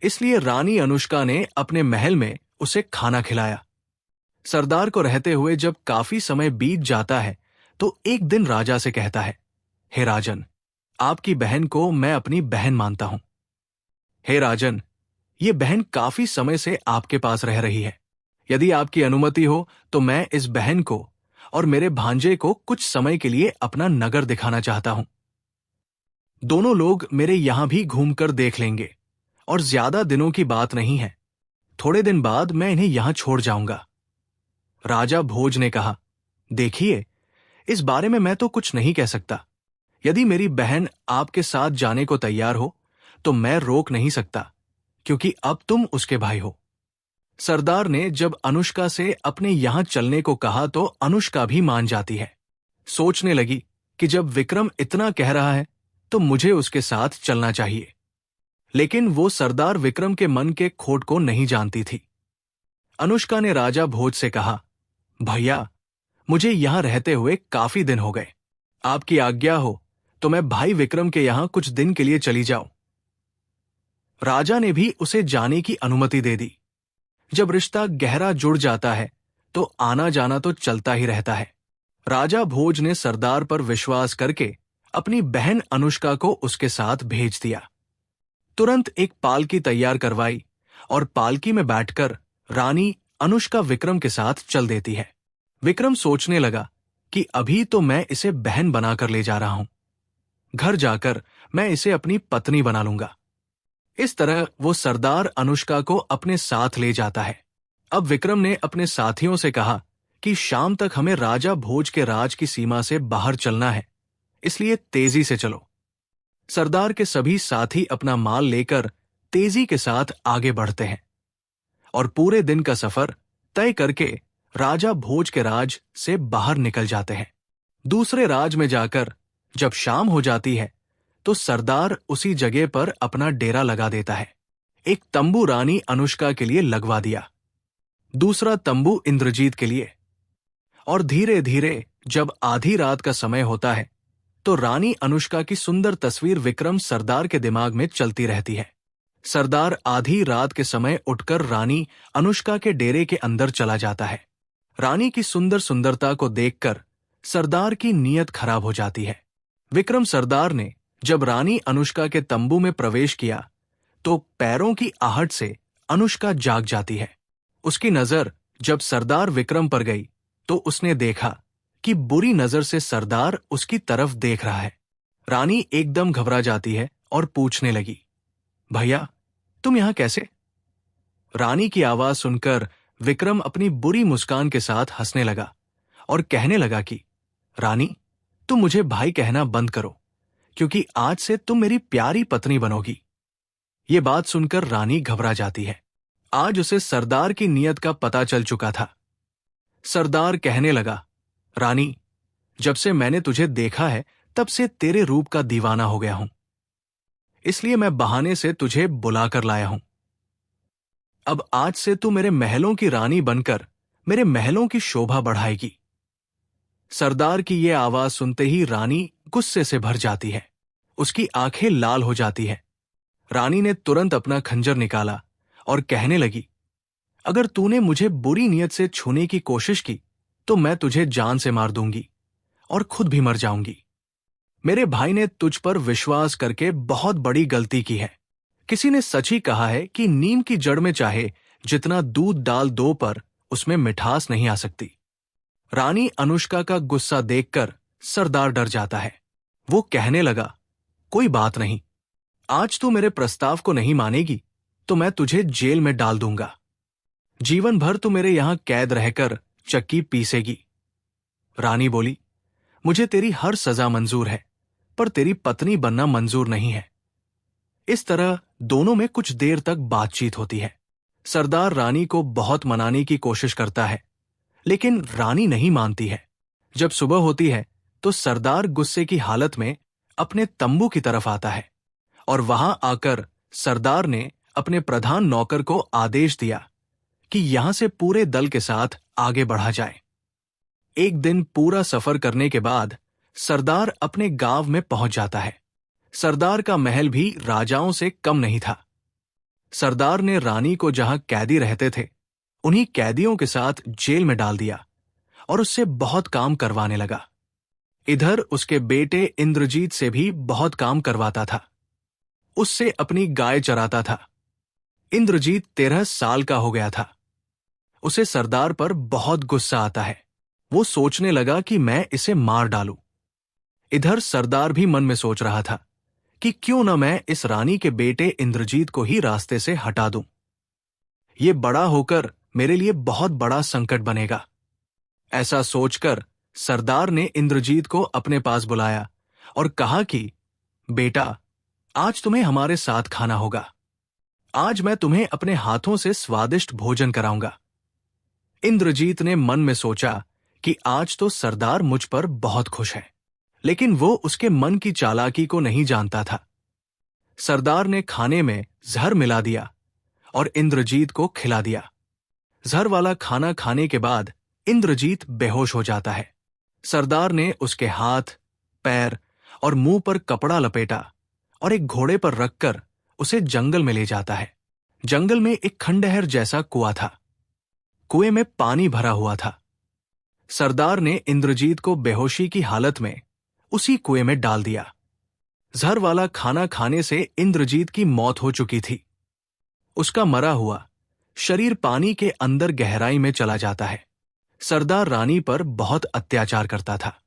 इसलिए रानी अनुष्का ने अपने महल में उसे खाना खिलाया। सरदार को रहते हुए जब काफी समय बीत जाता है तो एक दिन राजा से कहता है, हे राजन, आपकी बहन को मैं अपनी बहन मानता हूं। हे राजन, ये बहन काफी समय से आपके पास रह रही है। यदि आपकी अनुमति हो तो मैं इस बहन को और मेरे भांजे को कुछ समय के लिए अपना नगर दिखाना चाहता हूं। दोनों लोग मेरे यहां भी घूमकर देख लेंगे, और ज्यादा दिनों की बात नहीं है। थोड़े दिन बाद मैं इन्हें यहां छोड़ जाऊंगा। राजा भोज ने कहा, देखिए, इस बारे में मैं तो कुछ नहीं कह सकता। यदि मेरी बहन आपके साथ जाने को तैयार हो तो मैं रोक नहीं सकता, क्योंकि अब तुम उसके भाई हो। सरदार ने जब अनुष्का से अपने यहां चलने को कहा तो अनुष्का भी मान जाती है। सोचने लगी कि जब विक्रम इतना कह रहा है तो मुझे उसके साथ चलना चाहिए। लेकिन वो सरदार विक्रम के मन के खोट को नहीं जानती थी। अनुष्का ने राजा भोज से कहा, भैया, मुझे यहां रहते हुए काफी दिन हो गए। आपकी आज्ञा हो तो मैं भाई विक्रम के यहां कुछ दिन के लिए चली जाऊं। राजा ने भी उसे जाने की अनुमति दे दी। जब रिश्ता गहरा जुड़ जाता है तो आना जाना तो चलता ही रहता है। राजा भोज ने सरदार पर विश्वास करके अपनी बहन अनुष्का को उसके साथ भेज दिया। तुरंत एक पालकी तैयार करवाई और पालकी में बैठकर रानी अनुष्का विक्रम के साथ चल देती है। विक्रम सोचने लगा कि अभी तो मैं इसे बहन बनाकर ले जा रहा हूं, घर जाकर मैं इसे अपनी पत्नी बना लूंगा। इस तरह वो सरदार अनुष्का को अपने साथ ले जाता है। अब विक्रम ने अपने साथियों से कहा कि शाम तक हमें राजा भोज के राज की सीमा से बाहर चलना है, इसलिए तेजी से चलो। सरदार के सभी साथी अपना माल लेकर तेजी के साथ आगे बढ़ते हैं और पूरे दिन का सफर तय करके राजा भोज के राज से बाहर निकल जाते हैं। दूसरे राज में जाकर जब शाम हो जाती है तो सरदार उसी जगह पर अपना डेरा लगा देता है। एक तंबू रानी अनुष्का के लिए लगवा दिया, दूसरा तंबू इंद्रजीत के लिए, और धीरे धीरे जब आधी रात का समय होता है तो रानी अनुष्का की सुंदर तस्वीर विक्रम सरदार के दिमाग में चलती रहती है। सरदार आधी रात के समय उठकर रानी अनुष्का के डेरे के अंदर चला जाता है। रानी की सुंदर सुंदरता को देखकर सरदार की नीयत खराब हो जाती है। विक्रम सरदार ने जब रानी अनुष्का के तंबू में प्रवेश किया तो पैरों की आहट से अनुष्का जाग जाती है। उसकी नजर जब सरदार विक्रम पर गई तो उसने देखा कि बुरी नजर से सरदार उसकी तरफ देख रहा है। रानी एकदम घबरा जाती है और पूछने लगी, भैया, तुम यहां कैसे? रानी की आवाज सुनकर विक्रम अपनी बुरी मुस्कान के साथ हंसने लगा और कहने लगा कि रानी, तुम मुझे भाई कहना बंद करो, क्योंकि आज से तुम मेरी प्यारी पत्नी बनोगी। ये बात सुनकर रानी घबरा जाती है। आज उसे सरदार की नीयत का पता चल चुका था। सरदार कहने लगा, रानी, जब से मैंने तुझे देखा है तब से तेरे रूप का दीवाना हो गया हूं, इसलिए मैं बहाने से तुझे बुलाकर लाया हूं। अब आज से तू मेरे महलों की रानी बनकर मेरे महलों की शोभा बढ़ाएगी। सरदार की यह आवाज सुनते ही रानी गुस्से से भर जाती है। उसकी आंखें लाल हो जाती है। रानी ने तुरंत अपना खंजर निकाला और कहने लगी, अगर तूने मुझे बुरी नीयत से छूने की कोशिश की तो मैं तुझे जान से मार दूंगी और खुद भी मर जाऊंगी। मेरे भाई ने तुझ पर विश्वास करके बहुत बड़ी गलती की है। किसी ने सच ही कहा है कि नीम की जड़ में चाहे जितना दूध डाल दो पर उसमें मिठास नहीं आ सकती। रानी अनुष्का का गुस्सा देखकर सरदार डर जाता है। वो कहने लगा, कोई बात नहीं, आज तू मेरे प्रस्ताव को नहीं मानेगी तो मैं तुझे जेल में डाल दूंगा। जीवन भर तू मेरे यहां कैद रहकर चक्की पीसेगी। रानी बोली, मुझे तेरी हर सजा मंजूर है, पर तेरी पत्नी बनना मंजूर नहीं है। इस तरह दोनों में कुछ देर तक बातचीत होती है। सरदार रानी को बहुत मनाने की कोशिश करता है, लेकिन रानी नहीं मानती है। जब सुबह होती है तो सरदार गुस्से की हालत में अपने तंबू की तरफ आता है और वहां आकर सरदार ने अपने प्रधान नौकर को आदेश दिया कि यहां से पूरे दल के साथ आगे बढ़ा जाए। एक दिन पूरा सफर करने के बाद सरदार अपने गांव में पहुंच जाता है। सरदार का महल भी राजाओं से कम नहीं था। सरदार ने रानी को जहां कैदी रहते थे, उन्हीं कैदियों के साथ जेल में डाल दिया और उससे बहुत काम करवाने लगा। इधर उसके बेटे इंद्रजीत से भी बहुत काम करवाता था। उससे अपनी गाय चराता था। इंद्रजीत 13 साल का हो गया था। उसे सरदार पर बहुत गुस्सा आता है। वो सोचने लगा कि मैं इसे मार डालूं। इधर सरदार भी मन में सोच रहा था कि क्यों न मैं इस रानी के बेटे इंद्रजीत को ही रास्ते से हटा दूं। ये बड़ा होकर मेरे लिए बहुत बड़ा संकट बनेगा। ऐसा सोचकर सरदार ने इंद्रजीत को अपने पास बुलाया और कहा कि बेटा, आज तुम्हें हमारे साथ खाना होगा। आज मैं तुम्हें अपने हाथों से स्वादिष्ट भोजन कराऊंगा। इंद्रजीत ने मन में सोचा कि आज तो सरदार मुझ पर बहुत खुश है, लेकिन वो उसके मन की चालाकी को नहीं जानता था। सरदार ने खाने में जहर मिला दिया और इंद्रजीत को खिला दिया। जहर वाला खाना खाने के बाद इंद्रजीत बेहोश हो जाता है। सरदार ने उसके हाथ, पैर और मुंह पर कपड़ा लपेटा और एक घोड़े पर रखकर उसे जंगल में ले जाता है। जंगल में एक खंडहर जैसा कुआं था। कुएं में पानी भरा हुआ था। सरदार ने इंद्रजीत को बेहोशी की हालत में उसी कुएं में डाल दिया। जहर वाला खाना खाने से इंद्रजीत की मौत हो चुकी थी। उसका मरा हुआ शरीर पानी के अंदर गहराई में चला जाता है। सरदार रानी पर बहुत अत्याचार करता था।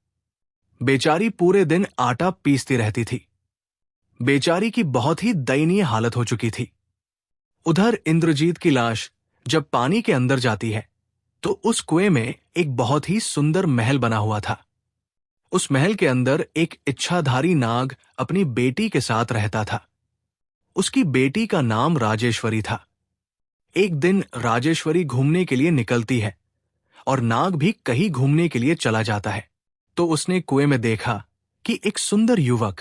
बेचारी पूरे दिन आटा पीसती रहती थी। बेचारी की बहुत ही दयनीय हालत हो चुकी थी। उधर इंद्रजीत की लाश जब पानी के अंदर जाती है तो उस कुएं में एक बहुत ही सुंदर महल बना हुआ था। उस महल के अंदर एक इच्छाधारी नाग अपनी बेटी के साथ रहता था। उसकी बेटी का नाम राजेश्वरी था। एक दिन राजेश्वरी घूमने के लिए निकलती है और नाग भी कहीं घूमने के लिए चला जाता है। तो उसने कुएं में देखा कि एक सुंदर युवक,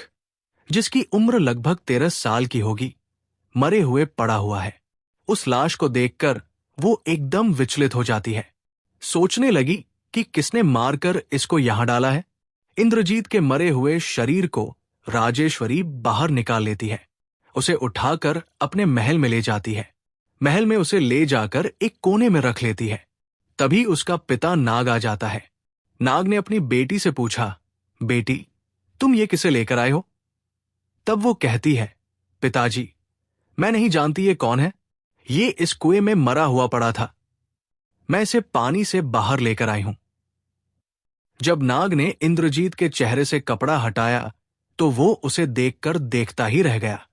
जिसकी उम्र लगभग 13 साल की होगी, मरे हुए पड़ा हुआ है। उस लाश को देखकर वो एकदम विचलित हो जाती है। सोचने लगी कि किसने मारकर इसको यहां डाला है। इंद्रजीत के मरे हुए शरीर को राजेश्वरी बाहर निकाल लेती है। उसे उठाकर अपने महल में ले जाती है। महल में उसे ले जाकर एक कोने में रख लेती है। तभी उसका पिता नाग आ जाता है। नाग ने अपनी बेटी से पूछा, बेटी, तुम ये किसे लेकर आए हो? तब वो कहती है, पिताजी, मैं नहीं जानती ये कौन है। ये इस कुएं में मरा हुआ पड़ा था। मैं इसे पानी से बाहर लेकर आई हूं। जब नाग ने इंद्रजीत के चेहरे से कपड़ा हटाया तो वो उसे देखकर देखता ही रह गया।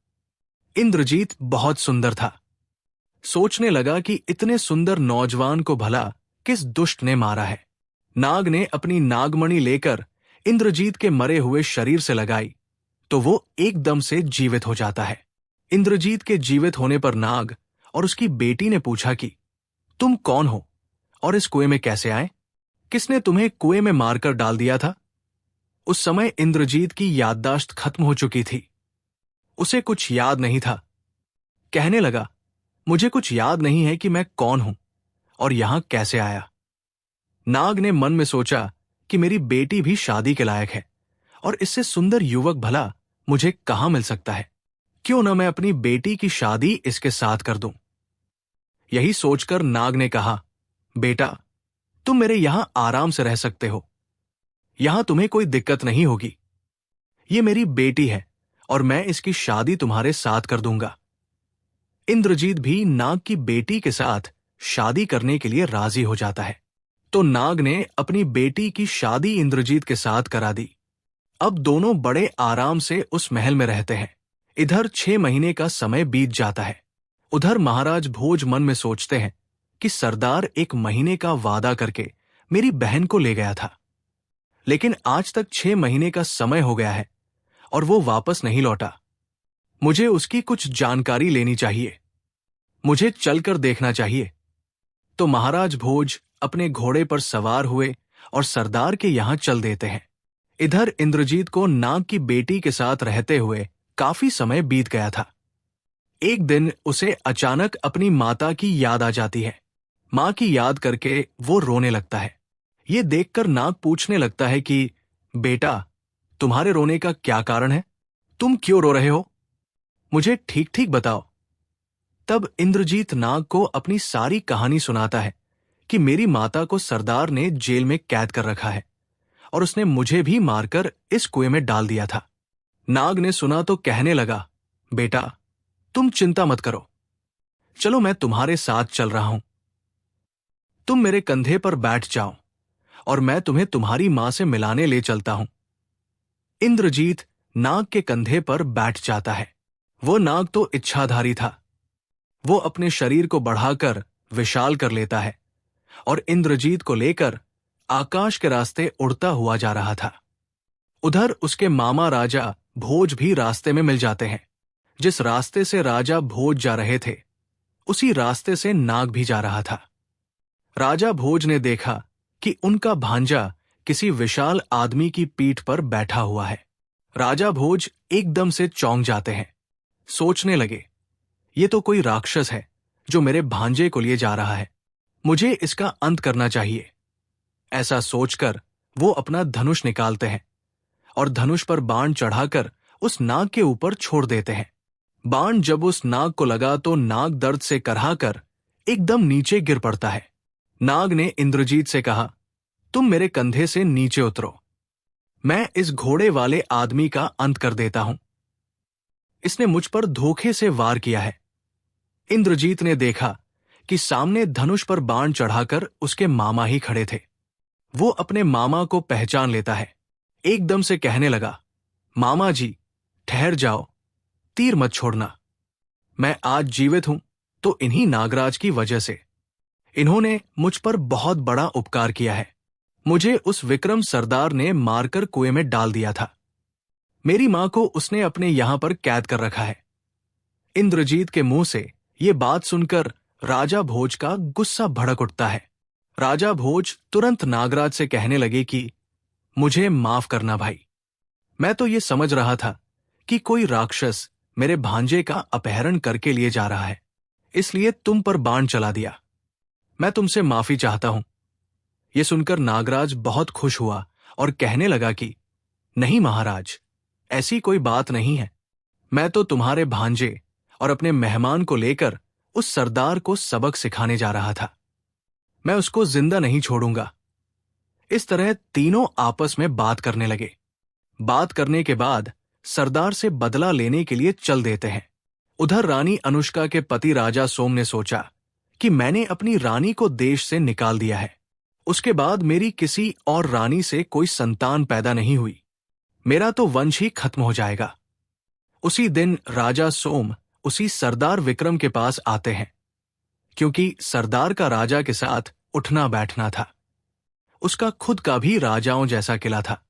इंद्रजीत बहुत सुंदर था। सोचने लगा कि इतने सुंदर नौजवान को भला किस दुष्ट ने मारा है। नाग ने अपनी नागमणि लेकर इंद्रजीत के मरे हुए शरीर से लगाई तो वो एकदम से जीवित हो जाता है। इंद्रजीत के जीवित होने पर नाग और उसकी बेटी ने पूछा कि तुम कौन हो और इस कुएं में कैसे आए? किसने तुम्हें कुएं में मारकर डाल दिया था? उस समय इंद्रजीत की याददाश्त खत्म हो चुकी थी। उसे कुछ याद नहीं था। कहने लगा, मुझे कुछ याद नहीं है कि मैं कौन हूं और यहां कैसे आया। नाग ने मन में सोचा कि मेरी बेटी भी शादी के लायक है और इससे सुंदर युवक भला मुझे कहां मिल सकता है। क्यों न मैं अपनी बेटी की शादी इसके साथ कर दूं। यही सोचकर नाग ने कहा, बेटा, तुम मेरे यहां आराम से रह सकते हो। यहां तुम्हें कोई दिक्कत नहीं होगी। ये मेरी बेटी है और मैं इसकी शादी तुम्हारे साथ कर दूंगा। इंद्रजीत भी नाग की बेटी के साथ शादी करने के लिए राजी हो जाता है। तो नाग ने अपनी बेटी की शादी इंद्रजीत के साथ करा दी। अब दोनों बड़े आराम से उस महल में रहते हैं। इधर 6 महीने का समय बीत जाता है। उधर महाराज भोज मन में सोचते हैं कि सरदार 1 महीने का वादा करके मेरी बहन को ले गया था, लेकिन आज तक 6 महीने का समय हो गया है और वो वापस नहीं लौटा। मुझे उसकी कुछ जानकारी लेनी चाहिए। मुझे चलकर देखना चाहिए। तो महाराज भोज अपने घोड़े पर सवार हुए और सरदार के यहां चल देते हैं। इधर इंद्रजीत को नाग की बेटी के साथ रहते हुए काफी समय बीत गया था। एक दिन उसे अचानक अपनी माता की याद आ जाती है। माँ की याद करके वो रोने लगता है। ये देखकर नाग पूछने लगता है कि बेटा, तुम्हारे रोने का क्या कारण है? तुम क्यों रो रहे हो? मुझे ठीक ठीक बताओ। तब इंद्रजीत नाग को अपनी सारी कहानी सुनाता है कि मेरी माता को सरदार ने जेल में कैद कर रखा है और उसने मुझे भी मारकर इस कुएं में डाल दिया था। नाग ने सुना तो कहने लगा, बेटा, तुम चिंता मत करो, चलो मैं तुम्हारे साथ चल रहा हूं। तुम मेरे कंधे पर बैठ जाओ और मैं तुम्हें तुम्हारी मां से मिलाने ले चलता हूं। इंद्रजीत नाग के कंधे पर बैठ जाता है। वो नाग तो इच्छाधारी था। वो अपने शरीर को बढ़ाकर विशाल कर लेता है और इंद्रजीत को लेकर आकाश के रास्ते उड़ता हुआ जा रहा था। उधर उसके मामा राजा भोज भी रास्ते में मिल जाते हैं। जिस रास्ते से राजा भोज जा रहे थे, उसी रास्ते से नाग भी जा रहा था। राजा भोज ने देखा कि उनका भांजा किसी विशाल आदमी की पीठ पर बैठा हुआ है। राजा भोज एकदम से चौंक जाते हैं। सोचने लगे, ये तो कोई राक्षस है जो मेरे भांजे को लिए जा रहा है। मुझे इसका अंत करना चाहिए। ऐसा सोचकर वो अपना धनुष निकालते हैं और धनुष पर बाण चढ़ाकर उस नाग के ऊपर छोड़ देते हैं। बाण जब उस नाग को लगा तो नाग दर्द से कराहकर एकदम नीचे गिर पड़ता है। नाग ने इंद्रजीत से कहा, तुम मेरे कंधे से नीचे उतरो, मैं इस घोड़े वाले आदमी का अंत कर देता हूं। इसने मुझ पर धोखे से वार किया है। इंद्रजीत ने देखा कि सामने धनुष पर बाण चढ़ाकर उसके मामा ही खड़े थे। वो अपने मामा को पहचान लेता है। एकदम से कहने लगा, मामा जी, ठहर जाओ, तीर मत छोड़ना। मैं आज जीवित हूं तो इन्हीं नागराज की वजह से। इन्होंने मुझ पर बहुत बड़ा उपकार किया है। मुझे उस विक्रम सरदार ने मारकर कुएं में डाल दिया था। मेरी मां को उसने अपने यहां पर कैद कर रखा है। इंद्रजीत के मुंह से ये बात सुनकर राजा भोज का गुस्सा भड़क उठता है। राजा भोज तुरंत नागराज से कहने लगे कि मुझे माफ करना भाई, मैं तो ये समझ रहा था कि कोई राक्षस मेरे भांजे का अपहरण करके लिए जा रहा है, इसलिए तुम पर बाण चला दिया। मैं तुमसे माफी चाहता हूं। यह सुनकर नागराज बहुत खुश हुआ और कहने लगा कि नहीं महाराज, ऐसी कोई बात नहीं है। मैं तो तुम्हारे भांजे और अपने मेहमान को लेकर उस सरदार को सबक सिखाने जा रहा था। मैं उसको जिंदा नहीं छोड़ूंगा। इस तरह तीनों आपस में बात करने लगे। बात करने के बाद सरदार से बदला लेने के लिए चल देते हैं। उधर रानी अनुष्का के पति राजा सोम ने सोचा कि मैंने अपनी रानी को देश से निकाल दिया है, उसके बाद मेरी किसी और रानी से कोई संतान पैदा नहीं हुई, मेरा तो वंश ही खत्म हो जाएगा। उसी दिन राजा सोम उसी सरदार विक्रम के पास आते हैं, क्योंकि सरदार का राजा के साथ उठना बैठना था। उसका खुद का भी राजाओं जैसा किला था।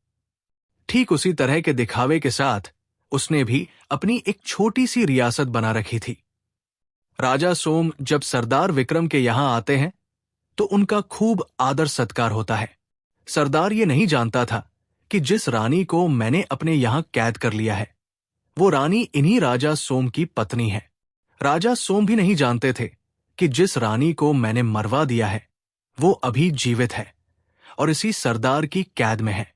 ठीक उसी तरह के दिखावे के साथ उसने भी अपनी एक छोटी सी रियासत बना रखी थी। राजा सोम जब सरदार विक्रम के यहां आते हैं तो उनका खूब आदर सत्कार होता है। सरदार ये नहीं जानता था कि जिस रानी को मैंने अपने यहां कैद कर लिया है, वो रानी इन्हीं राजा सोम की पत्नी है। राजा सोम भी नहीं जानते थे कि जिस रानी को मैंने मरवा दिया है, वो अभी जीवित है और इसी सरदार की कैद में है।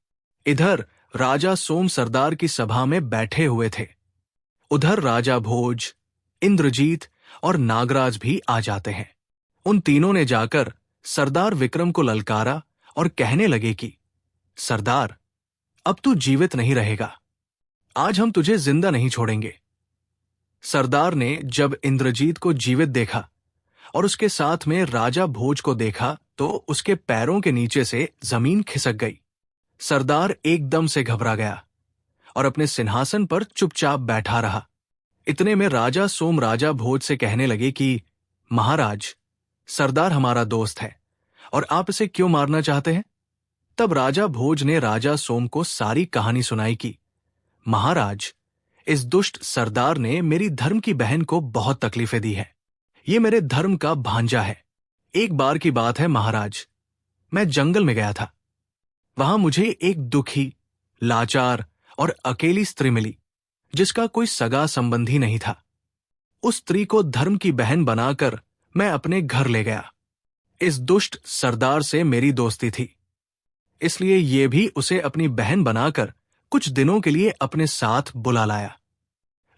इधर राजा सोम सरदार की सभा में बैठे हुए थे। उधर राजा भोज, इंद्रजीत और नागराज भी आ जाते हैं। उन तीनों ने जाकर सरदार विक्रम को ललकारा और कहने लगे कि सरदार, अब तू जीवित नहीं रहेगा, आज हम तुझे जिंदा नहीं छोड़ेंगे। सरदार ने जब इंद्रजीत को जीवित देखा और उसके साथ में राजा भोज को देखा तो उसके पैरों के नीचे से जमीन खिसक गई। सरदार एकदम से घबरा गया और अपने सिंहासन पर चुपचाप बैठा रहा। इतने में राजा सोम राजा भोज से कहने लगे कि महाराज, सरदार हमारा दोस्त है और आप इसे क्यों मारना चाहते हैं? तब राजा भोज ने राजा सोम को सारी कहानी सुनाई कि महाराज, इस दुष्ट सरदार ने मेरी धर्म की बहन को बहुत तकलीफें दी है। ये मेरे धर्म का भांजा है। एक बार की बात है महाराज, मैं जंगल में गया था। वहां मुझे एक दुखी, लाचार और अकेली स्त्री मिली जिसका कोई सगा संबंधी नहीं था। उस स्त्री को धर्म की बहन बनाकर मैं अपने घर ले गया। इस दुष्ट सरदार से मेरी दोस्ती थी, इसलिए ये भी उसे अपनी बहन बनाकर कुछ दिनों के लिए अपने साथ बुला लाया।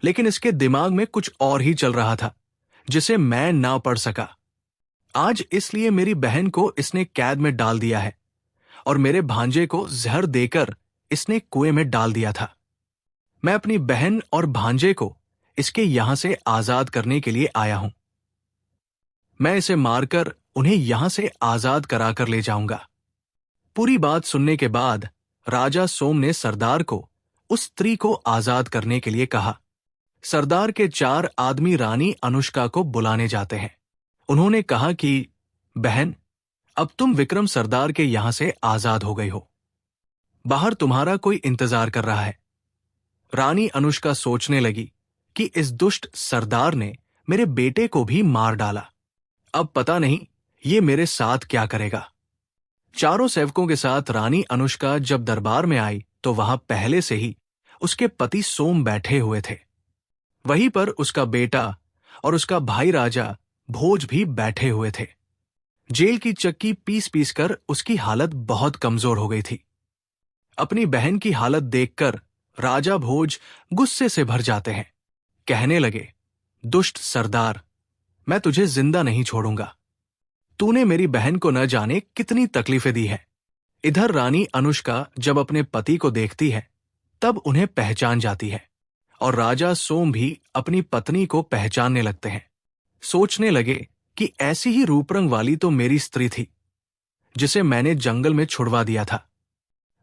लेकिन इसके दिमाग में कुछ और ही चल रहा था, जिसे मैं ना पढ़ सका। आज इसलिए मेरी बहन को इसने कैद में डाल दिया है और मेरे भांजे को जहर देकर इसने कुएं में डाल दिया था। मैं अपनी बहन और भांजे को इसके यहां से आजाद करने के लिए आया हूं। मैं इसे मारकर उन्हें यहां से आजाद कराकर ले जाऊंगा। पूरी बात सुनने के बाद राजा सोम ने सरदार को उस स्त्री को आजाद करने के लिए कहा। सरदार के 4 आदमी रानी अनुष्का को बुलाने जाते हैं। उन्होंने कहा कि बहन, अब तुम विक्रम सरदार के यहां से आजाद हो गई हो। बाहर तुम्हारा कोई इंतजार कर रहा है। रानी अनुष्का सोचने लगी कि इस दुष्ट सरदार ने मेरे बेटे को भी मार डाला। अब पता नहीं ये मेरे साथ क्या करेगा। चारों सेवकों के साथ रानी अनुष्का जब दरबार में आई तो वहां पहले से ही उसके पति सोम बैठे हुए थे। वहीं पर उसका बेटा और उसका भाई राजा भोज भी बैठे हुए थे। जेल की चक्की पीस पीस कर उसकी हालत बहुत कमजोर हो गई थी। अपनी बहन की हालत देखकर राजा भोज गुस्से से भर जाते हैं। कहने लगे, दुष्ट सरदार, मैं तुझे जिंदा नहीं छोड़ूंगा। तूने मेरी बहन को न जाने कितनी तकलीफें दी है। इधर रानी अनुष्का जब अपने पति को देखती है तब उन्हें पहचान जाती है और राजा सोम भी अपनी पत्नी को पहचानने लगते हैं। सोचने लगे कि ऐसी ही रूपरंग वाली तो मेरी स्त्री थी जिसे मैंने जंगल में छुड़वा दिया था।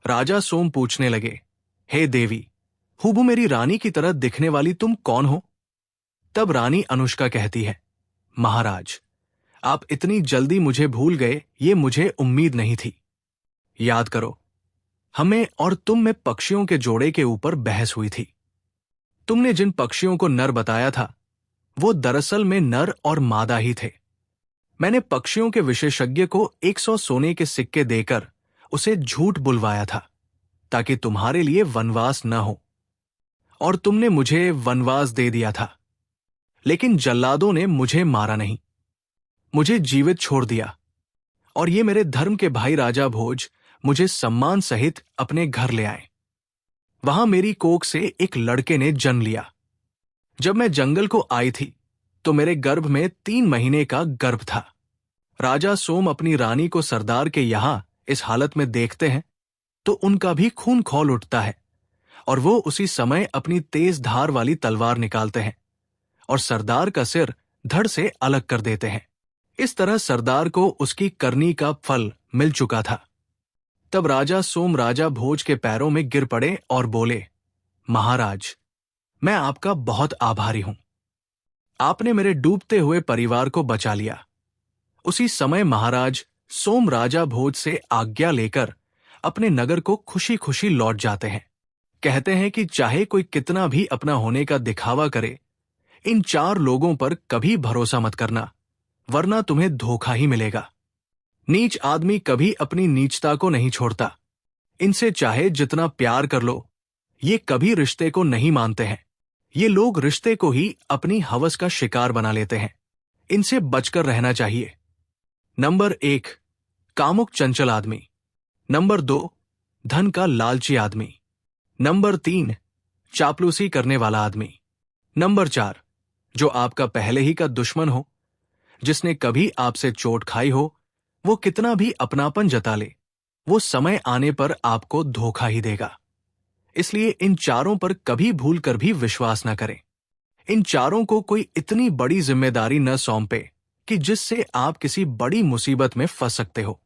राजा सोम पूछने लगे, हे देवी, हुबू मेरी रानी की तरह दिखने वाली तुम कौन हो? तब रानी अनुष्का कहती है, महाराज, आप इतनी जल्दी मुझे भूल गए ये मुझे उम्मीद नहीं थी। याद करो, हमें और तुम में पक्षियों के जोड़े के ऊपर बहस हुई थी। तुमने जिन पक्षियों को नर बताया था वो दरअसल में नर और मादा ही थे। मैंने पक्षियों के विशेषज्ञ को 100 सोने के सिक्के देकर उसे झूठ बुलवाया था ताकि तुम्हारे लिए वनवास न हो, और तुमने मुझे वनवास दे दिया था। लेकिन जल्लादों ने मुझे मारा नहीं, मुझे जीवित छोड़ दिया, और ये मेरे धर्म के भाई राजा भोज मुझे सम्मान सहित अपने घर ले आए। वहां मेरी कोख से एक लड़के ने जन्म लिया। जब मैं जंगल को आई थी तो मेरे गर्भ में 3 महीने का गर्भ था। राजा सोम अपनी रानी को सरदार के यहां इस हालत में देखते हैं तो उनका भी खून खौल उठता है और वो उसी समय अपनी तेज धार वाली तलवार निकालते हैं और सरदार का सिर धड़ से अलग कर देते हैं। इस तरह सरदार को उसकी करनी का फल मिल चुका था। तब राजा सोम राजा भोज के पैरों में गिर पड़े और बोले, महाराज, मैं आपका बहुत आभारी हूं। आपने मेरे डूबते हुए परिवार को बचा लिया। उसी समय महाराज सोम राजा भोज से आज्ञा लेकर अपने नगर को खुशी खुशी लौट जाते हैं। कहते हैं कि चाहे कोई कितना भी अपना होने का दिखावा करे, इन 4 लोगों पर कभी भरोसा मत करना, वरना तुम्हें धोखा ही मिलेगा। नीच आदमी कभी अपनी नीचता को नहीं छोड़ता। इनसे चाहे जितना प्यार कर लो, ये कभी रिश्ते को नहीं मानते हैं। ये लोग रिश्ते को ही अपनी हवस का शिकार बना लेते हैं। इनसे बचकर रहना चाहिए। नंबर 1, कामुक चंचल आदमी। नंबर 2, धन का लालची आदमी। नंबर 3, चापलूसी करने वाला आदमी। नंबर 4, जो आपका पहले ही का दुश्मन हो, जिसने कभी आपसे चोट खाई हो, वो कितना भी अपनापन जता ले, वो समय आने पर आपको धोखा ही देगा। इसलिए इन 4 पर कभी भूल कर भी विश्वास न करें। इन 4 को कोई इतनी बड़ी जिम्मेदारी न सौंपे कि जिससे आप किसी बड़ी मुसीबत में फंस सकते हो।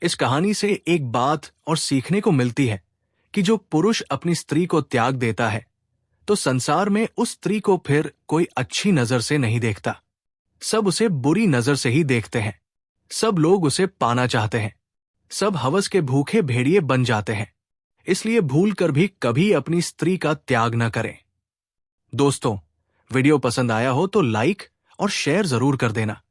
इस कहानी से एक बात और सीखने को मिलती है कि जो पुरुष अपनी स्त्री को त्याग देता है तो संसार में उस स्त्री को फिर कोई अच्छी नजर से नहीं देखता। सब उसे बुरी नजर से ही देखते हैं। सब लोग उसे पाना चाहते हैं। सब हवस के भूखे भेड़िए बन जाते हैं। इसलिए भूल कर भी कभी अपनी स्त्री का त्याग न करें। दोस्तों, वीडियो पसंद आया हो तो लाइक और शेयर जरूर कर देना।